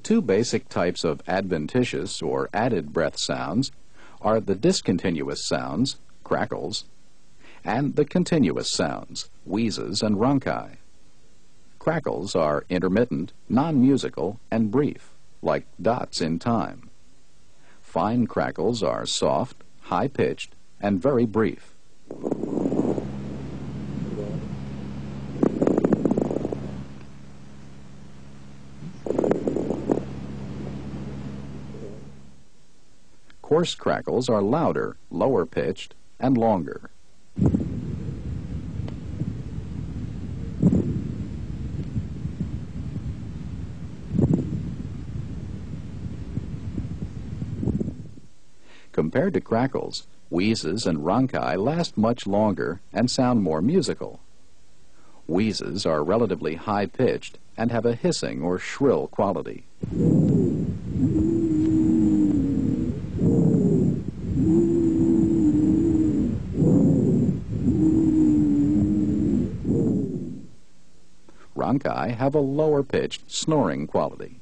Two basic types of adventitious or added breath sounds are the discontinuous sounds, crackles, and the continuous sounds, wheezes and rhonchi. Crackles are intermittent, non-musical, and brief, like dots in time. Fine crackles are soft, high-pitched, and very brief. Coarse crackles are louder, lower-pitched, and longer. Compared to crackles, wheezes and rhonchi last much longer and sound more musical. Wheezes are relatively high-pitched and have a hissing or shrill quality. Rhonchi have a lower-pitched, snoring quality.